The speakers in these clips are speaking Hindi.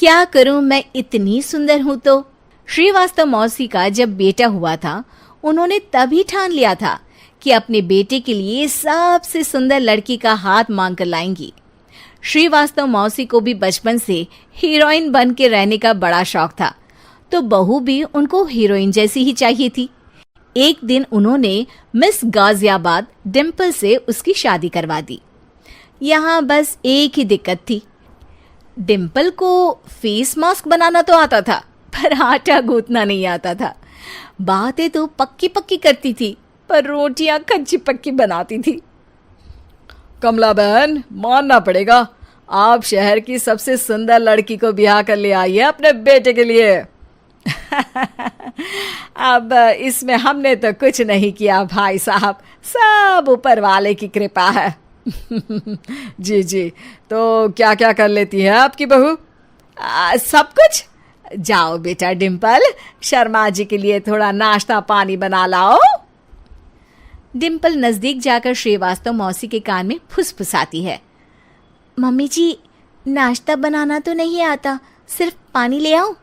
क्या करूं, मैं इतनी सुंदर हूं तो। श्रीवास्तव मौसी का जब बेटा हुआ था, उन्होंने तभी ठान लिया था कि अपने बेटे के लिए सबसे सुंदर लड़की का हाथ मांग कर लाएंगी। श्रीवास्तव मौसी को भी बचपन से हीरोइन बन के रहने का बड़ा शौक था, तो बहू भी उनको हीरोइन जैसी ही चाहिए थी। एक दिन उन्होंने मिस गाजियाबाद डिम्पल से उसकी शादी करवा दी। यहाँ बस एक ही दिक्कत थी, डिम्पल को फेस मास्क बनाना तो आता था, पर आटा गूंथना नहीं आता था। बातें तो पक्की पक्की करती थी, पर रोटियां कच्ची पक्की बनाती थी। कमला बहन, मानना पड़ेगा, आप शहर की सबसे सुंदर लड़की को ब्याह कर ले आई है अपने बेटे के लिए। अब इसमें हमने तो कुछ नहीं किया भाई साहब, सब ऊपर वाले की कृपा है। जी जी, तो क्या क्या कर लेती है आपकी बहू? सब कुछ। जाओ बेटा डिम्पल, शर्मा जी के लिए थोड़ा नाश्ता पानी बना लाओ। डिम्पल नजदीक जाकर श्रीवास्तव मौसी के कान में फुसफुसाती है। मम्मी जी, नाश्ता बनाना तो नहीं आता, सिर्फ पानी ले आओ।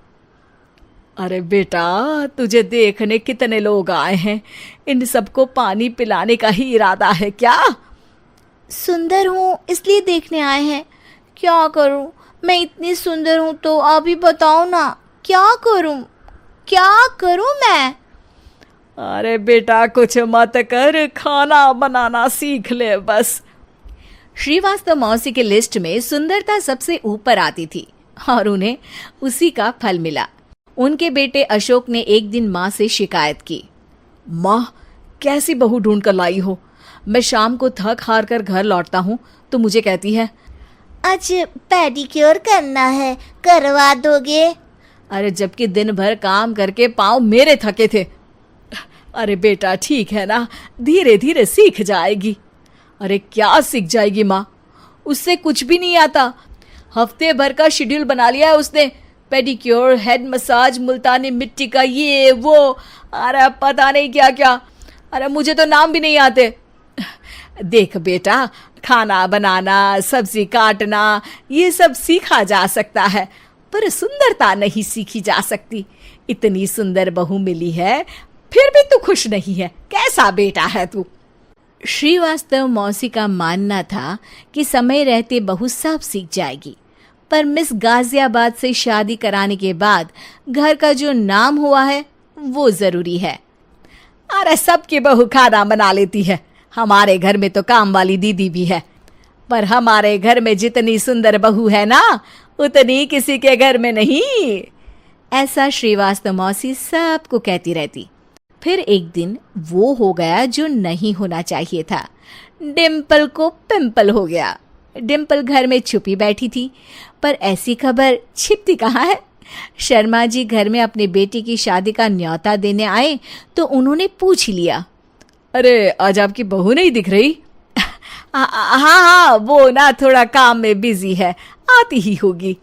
अरे बेटा, तुझे देखने कितने लोग आए हैं, इन सबको पानी पिलाने का ही इरादा है क्या? सुंदर हूँ इसलिए देखने आए हैं। क्या करूँ, मैं इतनी सुंदर हूँ तो आप ही बताओ ना, क्या करूँ मैं? अरे बेटा, कुछ मत कर, खाना बनाना सीख ले बस। श्रीवास्तव मौसी के लिस्ट में सुंदरता सबसे ऊपर आती थी और उन्हें उसी का फल मिला। उनके बेटे अशोक ने एक दिन माँ से शिकायत की। माँ, कैसी बहू ढूंढ कर लाई हो? मैं शाम को थक हार कर घर लौटता हूँ तो मुझे कहती है, आज पेडिक्योर करना है, करवा दोगे? अरे जबकि दिन भर काम करके पाँव मेरे थके थे। अरे बेटा, ठीक है ना, धीरे धीरे सीख जाएगी। अरे क्या सीख जाएगी माँ, उससे कुछ भी नहीं आता। हफ्ते भर का शेड्यूल बना लिया है उसने, पेडिक्योर, हेड मसाज, मुल्तानी मिट्टी का ये वो, अरे पता नहीं क्या क्या। अरे मुझे तो नाम भी नहीं आते। देख बेटा, खाना बनाना, सब्जी काटना, ये सब सीखा जा सकता है, पर सुंदरता नहीं सीखी जा सकती। इतनी सुंदर बहू मिली है, फिर भी तू खुश नहीं है, कैसा बेटा है तू? श्रीवास्तव मौसी का मानना था कि समय रहते बहू सब सीख जाएगी, पर मिस गाजियाबाद से शादी कराने के बाद घर का जो नाम हुआ है वो जरूरी है। अरे सबकी बहू खाना बना लेती है, हमारे घर में तो काम वाली दीदी भी है, पर हमारे घर में जितनी सुंदर बहू है ना, उतनी किसी के घर में नहीं। ऐसा श्रीवास्तव मौसी सबको कहती रहती। फिर एक दिन वो हो गया जो नहीं होना चाहिए था, डिम्पल को पिंपल हो गया। डिम्पल घर में छुपी बैठी थी, पर ऐसी खबर छिपती कहाँ है। शर्मा जी घर में अपने बेटी की शादी का न्योता देने आए तो उन्होंने पूछ लिया, अरे आज आपकी बहू नहीं दिख रही? हाँ, वो ना थोड़ा काम में बिजी है, आती ही होगी।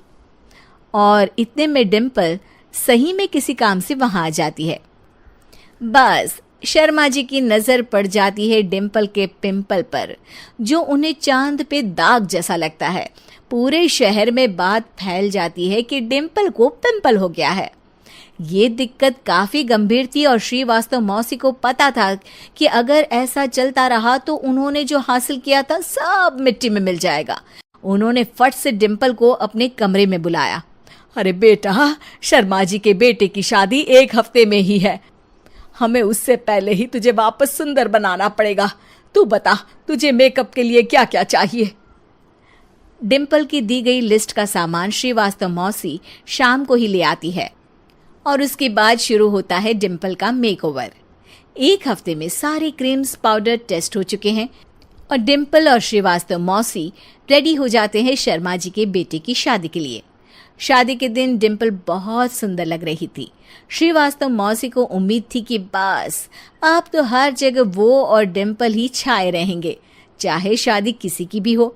और इतने में डिम्पल सही में किसी काम से वहां आ जाती है। बस शर्मा जी की नजर पड़ जाती है डिम्पल के पिंपल पर, जो उन्हें चांद पे दाग जैसा लगता है। पूरे शहर में बात फैल जाती है कि डिम्पल को पिंपल हो गया है। ये दिक्कत काफी गंभीर थी और श्रीवास्तव मौसी को पता था कि अगर ऐसा चलता रहा तो उन्होंने जो हासिल किया था सब मिट्टी में मिल जाएगा। उन्होंने फट से डिम्पल को अपने कमरे में बुलाया। अरे बेटा, शर्मा जी के बेटे की शादी 1 हफ्ते में ही है, हमें उससे पहले ही तुझे वापस सुंदर बनाना पड़ेगा। तू बता, तुझे मेकअप के लिए क्या क्या चाहिए? डिम्पल की दी गई लिस्ट का सामान श्रीवास्तव मौसी शाम को ही ले आती है और उसके बाद शुरू होता है डिम्पल का मेकओवर। 1 हफ्ते में सारे क्रीम्स पाउडर टेस्ट हो चुके हैं और डिम्पल और श्रीवास्तव मौसी रेडी हो जाते हैं शर्मा जी के बेटे की शादी के लिए। शादी के दिन डिम्पल बहुत सुंदर लग रही थी। श्रीवास्तव मौसी को उम्मीद थी कि बस अब तो हर जगह वो और डिम्पल ही छाए रहेंगे, चाहे शादी किसी की भी हो।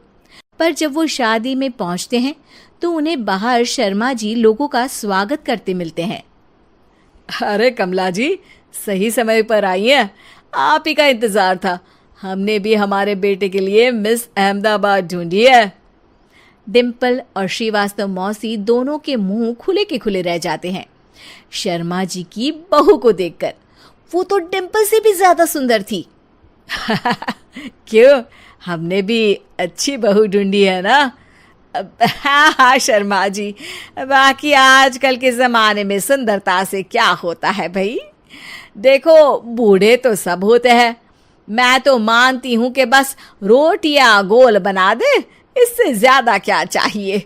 पर जब वो शादी में पहुंचते हैं तो उन्हें बाहर शर्मा जी लोगों का स्वागत करते मिलते हैं। अरे कमला जी, सही समय पर आई हैं, आप ही का इंतजार था। हमने भी हमारे बेटे के लिए मिस अहमदाबाद ढूंढी है। डिम्पल और श्रीवास्तव मौसी दोनों के मुंह खुले के खुले रह जाते हैं शर्मा जी की बहू को देखकर। वो तो डिम्पल से भी ज्यादा सुंदर थी। क्यों, हमने भी अच्छी बहू ढूंढी है ना? हाँ हाँ शर्मा जी, बाकी आजकल के ज़माने में सुंदरता से क्या होता है भाई। देखो, बूढ़े तो सब होते हैं। मैं तो मानती हूँ कि बस रोटियां गोल बना दे, इससे ज्यादा क्या चाहिए।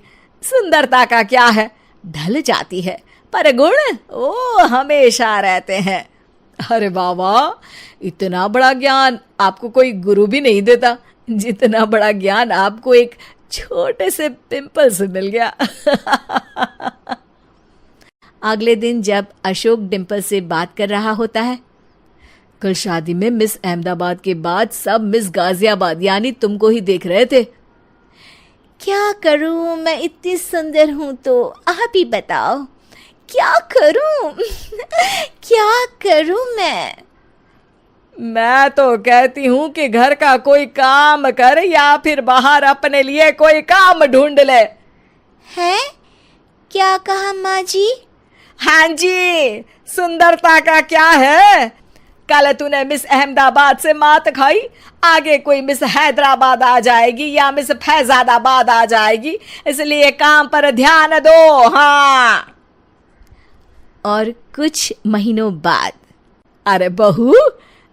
सुंदरता का क्या है, ढल जाती है, पर गुण वो हमेशा रहते हैं। अरे बाबा, इतना बड़ा ज्ञान आपको कोई गुरु भी नहीं देता जितना बड़ा ज्ञान आपको एक छोटे से पिंपल से मिल गया। अगले दिन जब अशोक डिम्पल से बात कर रहा होता है, कल शादी में मिस अहमदाबाद के बाद सब मिस गाजियाबाद यानी तुमको ही देख रहे थे। क्या करूं, मैं इतनी सुंदर हूं तो आप ही बताओ क्या करूं। क्या करूं मैं तो कहती हूं कि घर का कोई काम कर या फिर बाहर अपने लिए कोई काम ढूंढ ले। है? क्या कहा माँ जी? हाँ जी, सुंदरता का क्या है। कल तूने मिस अहमदाबाद से मात खाई, आगे कोई मिस हैदराबाद आ जाएगी या मिस फैजादाबाद आ जाएगी, इसलिए काम पर ध्यान दो। हाँ। और कुछ महीनों बाद, अरे बहू,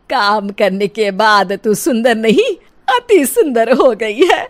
काम करने के बाद तू सुंदर नहीं, अति सुंदर हो गई है।